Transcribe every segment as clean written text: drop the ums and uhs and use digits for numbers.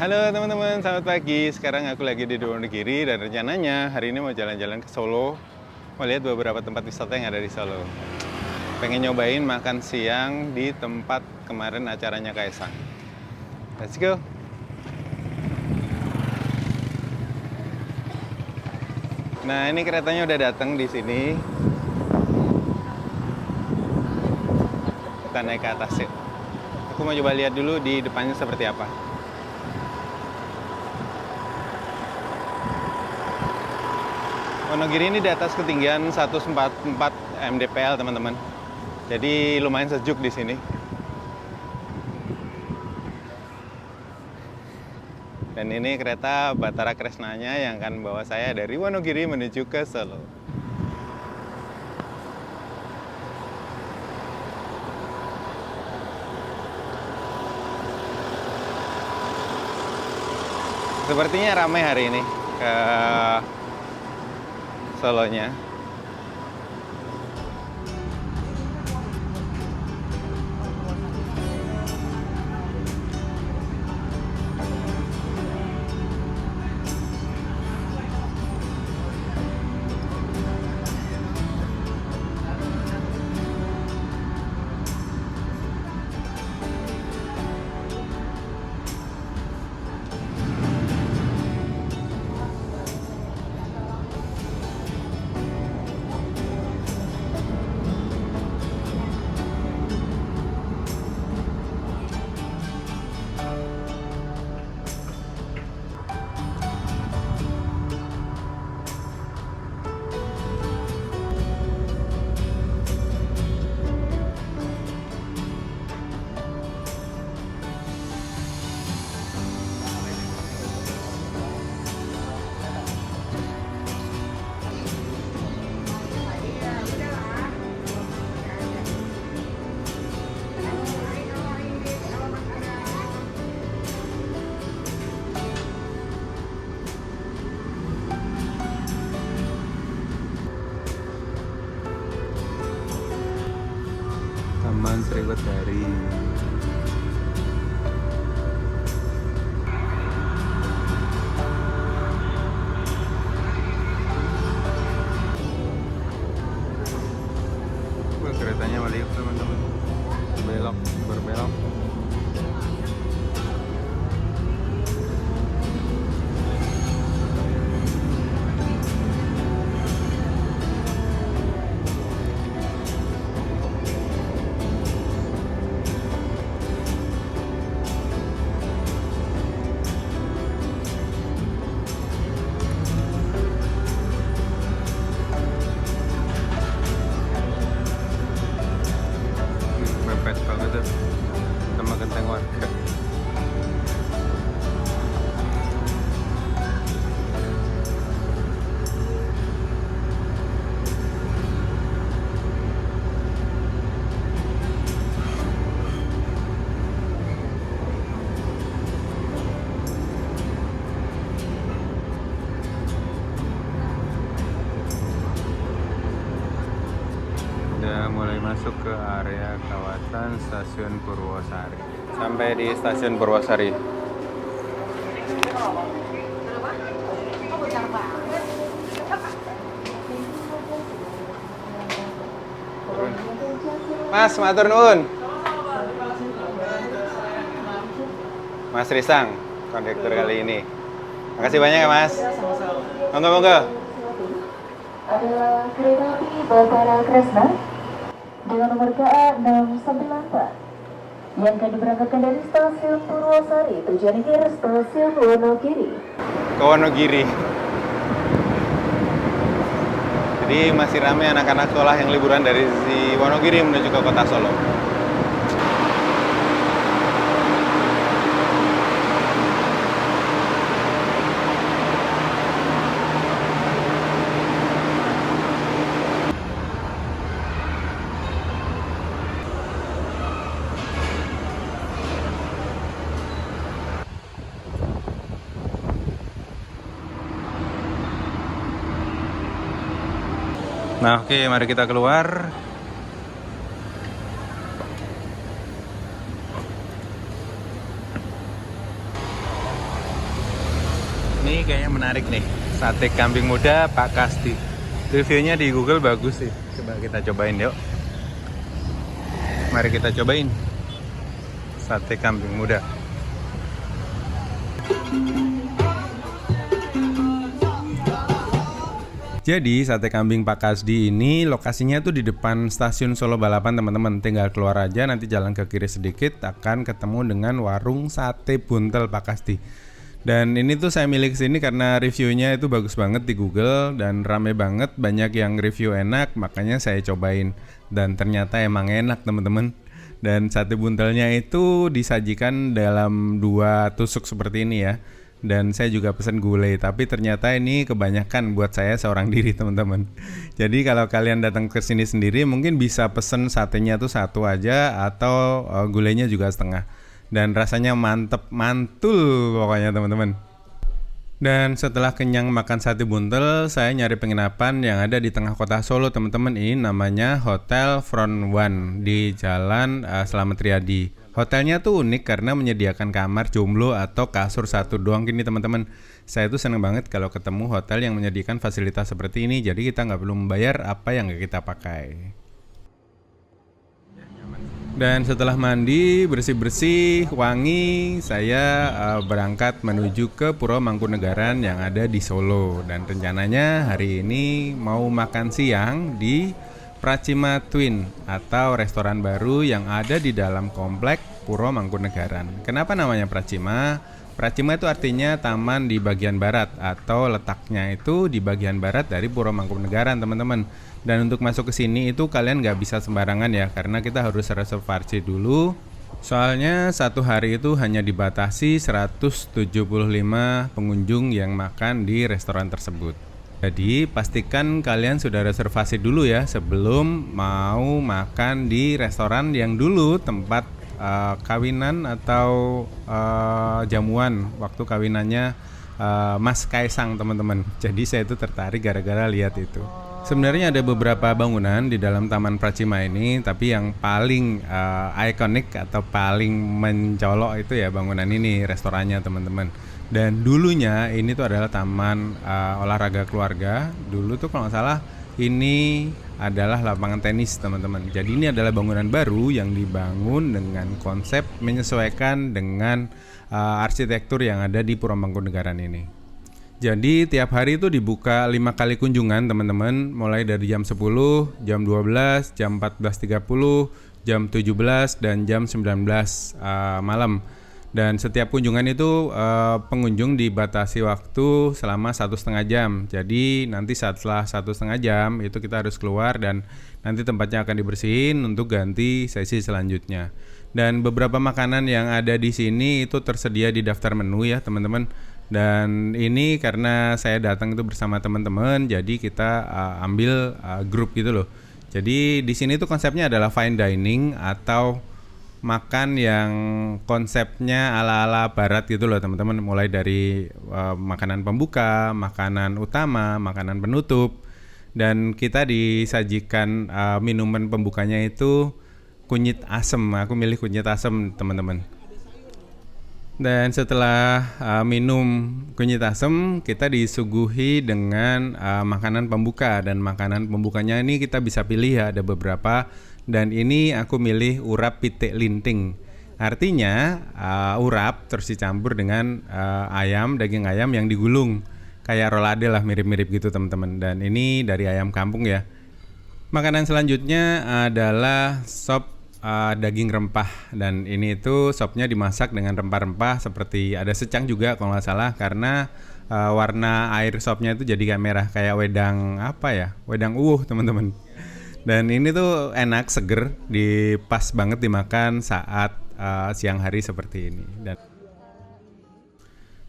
Halo teman-teman, selamat pagi. Sekarang aku lagi di Wonogiri dan rencananya hari ini mau jalan-jalan ke Solo. Mau lihat beberapa tempat wisata yang ada di Solo. Pengen nyobain makan siang di tempat kemarin acaranya Kaisang. Let's go. Nah, ini keretanya udah datang di sini. Kita naik ke atas yuk. Aku mau coba lihat dulu di depannya seperti apa. Wonogiri ini di atas ketinggian 144 mdpl, teman-teman. Jadi lumayan sejuk di sini. Dan ini kereta Batara Kresnanya yang akan bawa saya dari Wonogiri menuju ke Solo. Sepertinya ramai hari ini ke Solonya. Taman Sriwedari. Keretanya balik, teman-teman. Belok, berbelok. Mepet banget tuh sama genteng warga. Udah mulai masuk ke area kawasan Stasiun Purwosari. Sampai di Stasiun Purwosari. Mas, matur nuwun. Mas Risang, kondektur kali ini. Makasih banyak ya, Mas. Monggo. Adalah kereta api Batara Kresna dengan nomor KA 694 yang akan diberangkatkan dari stasiun Purwosari tujuan ke stasiun Wonogiri. Ke Wonogiri. Jadi masih ramai anak-anak sekolah yang liburan dari Wonogiri menuju ke kota Solo. Nah, oke, mari kita keluar. Ini kayaknya menarik nih, sate kambing muda Pak Kasti. Reviewnya di Google bagus sih. Coba kita cobain yuk. Mari kita cobain sate kambing muda. Jadi sate kambing Pak Kasdi ini lokasinya tuh di depan stasiun Solo Balapan teman-teman. Tinggal keluar aja, nanti jalan ke kiri sedikit akan ketemu dengan warung sate buntel Pak Kasdi. Dan ini tuh saya milih kesini karena reviewnya itu bagus banget di Google dan rame banget, banyak yang review enak, makanya saya cobain. Dan ternyata emang enak teman-teman. Dan sate buntelnya itu disajikan dalam 2 tusuk seperti ini ya. Dan saya juga pesan gulai, tapi ternyata ini kebanyakan buat saya seorang diri teman-teman. Jadi kalau kalian datang ke sini sendiri mungkin bisa pesen satenya tuh 1 aja atau gulainya juga setengah. Dan rasanya mantep, mantul pokoknya teman-teman. Dan setelah kenyang makan sate buntel, saya nyari penginapan yang ada di tengah kota Solo teman-teman. Ini namanya Hotel Front One di Jalan Slamet Riyadi. Hotelnya tuh unik karena menyediakan kamar jomblo atau kasur 1 doang gini teman-teman. Saya tuh seneng banget kalau ketemu hotel yang menyediakan fasilitas seperti ini. Jadi kita nggak perlu membayar apa yang kita pakai. Dan setelah mandi, bersih-bersih, wangi, saya berangkat menuju ke Puro Mangkunegaran yang ada di Solo. Dan rencananya hari ini mau makan siang di Pracima Twin atau restoran baru yang ada di dalam komplek Puro Mangkunegaran. Kenapa namanya Pracima? Pracima itu artinya taman di bagian barat atau letaknya itu di bagian barat dari Puro Mangkunegaran teman-teman. Dan untuk masuk ke sini itu kalian nggak bisa sembarangan ya, karena kita harus reservasi dulu. Soalnya 1 hari itu hanya dibatasi 175 pengunjung yang makan di restoran tersebut. Jadi pastikan kalian sudah reservasi dulu ya sebelum mau makan di restoran yang dulu tempat kawinan atau jamuan waktu kawinannya Mas Kaisang teman-teman. Jadi saya itu tertarik gara-gara lihat itu. Sebenarnya ada beberapa bangunan di dalam Taman Pracima ini, tapi yang paling ikonik atau paling mencolok itu ya bangunan ini, restorannya teman-teman. Dan dulunya ini tuh adalah taman olahraga keluarga. Dulu tuh kalau nggak salah ini adalah lapangan tenis teman-teman. Jadi ini adalah bangunan baru yang dibangun dengan konsep menyesuaikan dengan arsitektur yang ada di Puro Mangkunegaran ini. Jadi tiap hari itu dibuka 5 kali kunjungan teman-teman. Mulai dari jam 10, jam 12, jam 14.30, jam 17, dan jam 19 malam. Dan setiap kunjungan itu pengunjung dibatasi waktu selama 1,5 jam. Jadi nanti setelah 1,5 jam itu kita harus keluar dan nanti tempatnya akan dibersihin untuk ganti sesi selanjutnya. Dan beberapa makanan yang ada di sini itu tersedia di daftar menu ya teman-teman. Dan ini karena saya datang itu bersama teman-teman, jadi kita ambil grup gitu loh. Jadi di sini tuh konsepnya adalah fine dining atau makan yang konsepnya ala-ala barat gitu loh teman-teman. Mulai dari makanan pembuka, makanan utama, makanan penutup. Dan kita disajikan minuman pembukanya itu kunyit asem. Aku milih kunyit asem teman-teman. Dan setelah minum kunyit asem, kita disuguhi dengan makanan pembuka. Dan makanan pembukanya ini kita bisa pilih ya, ada beberapa. Dan ini aku milih urap pitik linting. Artinya urap terus dicampur dengan ayam, daging ayam yang digulung. Kayak rolade lah, mirip-mirip gitu teman-teman. Dan ini dari ayam kampung ya. Makanan selanjutnya adalah sop daging rempah. Dan ini itu sopnya dimasak dengan rempah-rempah seperti ada secang juga kalau nggak salah. Karena warna air sopnya itu jadi kayak merah, kayak wedang apa ya, wedang teman-teman. Dan ini tuh enak, seger, pas banget dimakan saat siang hari seperti ini.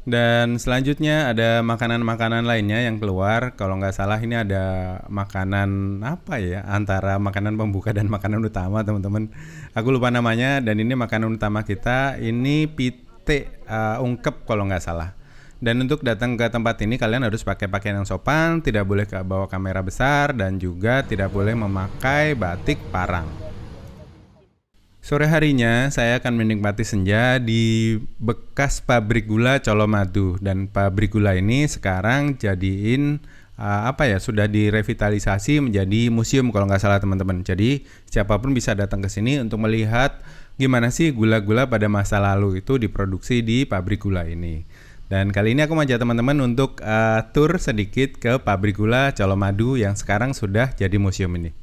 Dan selanjutnya ada makanan-makanan lainnya yang keluar. Kalau nggak salah ini ada makanan apa ya, antara makanan pembuka dan makanan utama teman-teman. Aku lupa namanya. Dan ini makanan utama kita, ini pite ungkep kalau nggak salah. Dan untuk datang ke tempat ini kalian harus pakai pakaian yang sopan, tidak boleh bawa kamera besar, dan juga tidak boleh memakai batik parang. Sore harinya saya akan menikmati senja di bekas pabrik gula Colomadu, dan pabrik gula ini sekarang jadiin sudah direvitalisasi menjadi museum kalau nggak salah teman-teman. Jadi siapapun bisa datang ke sini untuk melihat gimana sih gula-gula pada masa lalu itu diproduksi di pabrik gula ini. Dan kali ini aku mengajak teman-teman untuk tur sedikit ke pabrik gula Colomadu yang sekarang sudah jadi museum ini.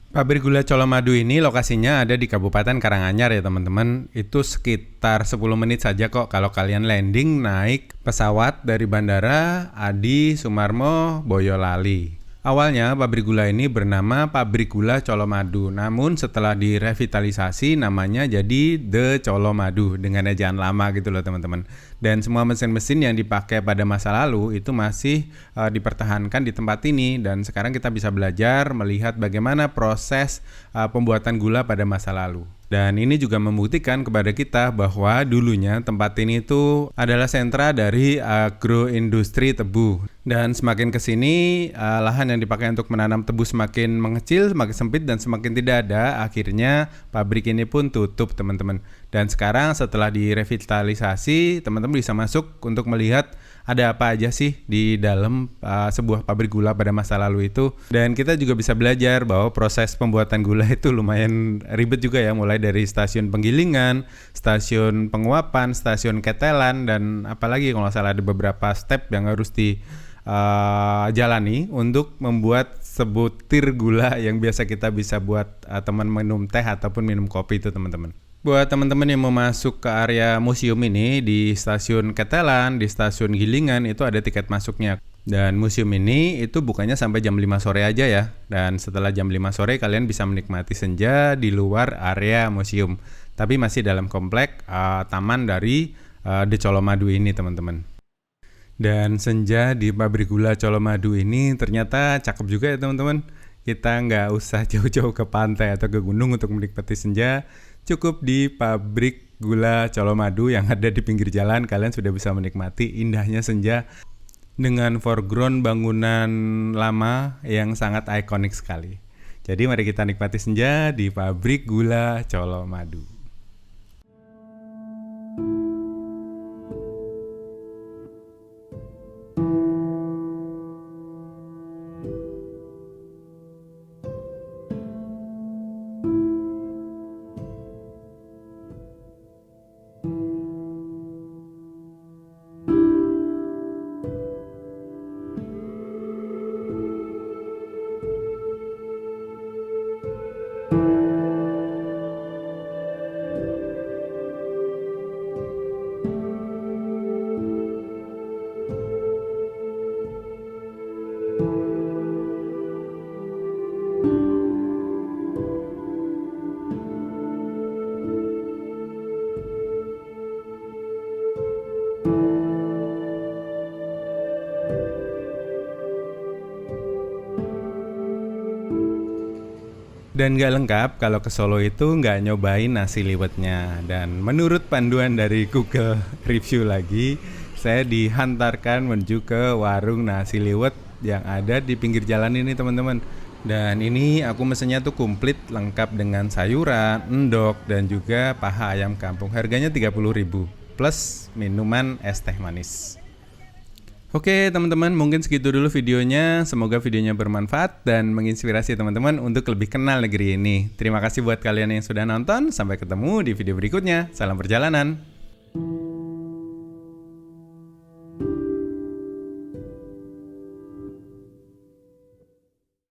Pabrik gula Colomadu ini lokasinya ada di Kabupaten Karanganyar ya teman-teman. Itu sekitar 10 menit saja kok kalau kalian landing naik pesawat dari Bandara Adi Sumarmo Boyolali. Awalnya pabrik gula ini bernama Pabrik Gula Colomadu, namun setelah direvitalisasi namanya jadi The Colomadu dengan ejaan lama gitu loh teman-teman. Dan semua mesin-mesin yang dipakai pada masa lalu itu masih dipertahankan di tempat ini, dan sekarang kita bisa belajar melihat bagaimana proses pembuatan gula pada masa lalu. Dan ini juga membuktikan kepada kita bahwa dulunya tempat ini itu adalah sentra dari agroindustri tebu. Dan semakin kesini lahan yang dipakai untuk menanam tebu semakin mengecil, semakin sempit dan semakin tidak ada. Akhirnya pabrik ini pun tutup teman-teman. Dan sekarang setelah direvitalisasi, teman-teman bisa masuk untuk melihat ada apa aja sih di dalam sebuah pabrik gula pada masa lalu itu. Dan kita juga bisa belajar bahwa proses pembuatan gula itu lumayan ribet juga ya, mulai dari stasiun penggilingan, stasiun penguapan, stasiun ketelan, dan apalagi kalau nggak salah ada beberapa step yang harus dijalani untuk membuat sebutir gula yang biasa kita bisa buat teman minum teh ataupun minum kopi itu teman-teman. Buat teman-teman yang mau masuk ke area museum ini di stasiun Ketelan, di stasiun Gilingan itu ada tiket masuknya. Dan museum ini itu bukanya sampai jam 5 sore aja ya. Dan setelah jam 5 sore kalian bisa menikmati senja di luar area museum. Tapi masih dalam komplek taman dari The Colomadu ini teman-teman. Dan senja di pabrik gula Colomadu ini ternyata cakep juga ya teman-teman. Kita nggak usah jauh-jauh ke pantai atau ke gunung untuk menikmati senja. Cukup di pabrik gula Colomadu yang ada di pinggir jalan, kalian sudah bisa menikmati indahnya senja dengan foreground bangunan lama yang sangat ikonik sekali. Jadi mari kita nikmati senja di pabrik gula Colomadu. Dan gak lengkap kalau ke Solo itu gak nyobain nasi liwetnya. Dan menurut panduan dari Google Review lagi, saya dihantarkan menuju ke warung nasi liwet yang ada di pinggir jalan ini teman-teman. Dan ini aku mesennya tuh komplit lengkap dengan sayuran, endok, dan juga paha ayam kampung. Harganya 30.000 plus minuman es teh manis. Oke teman-teman, mungkin segitu dulu videonya. Semoga videonya bermanfaat dan menginspirasi teman-teman untuk lebih kenal negeri ini. Terima kasih buat kalian yang sudah nonton. Sampai ketemu di video berikutnya. Salam perjalanan.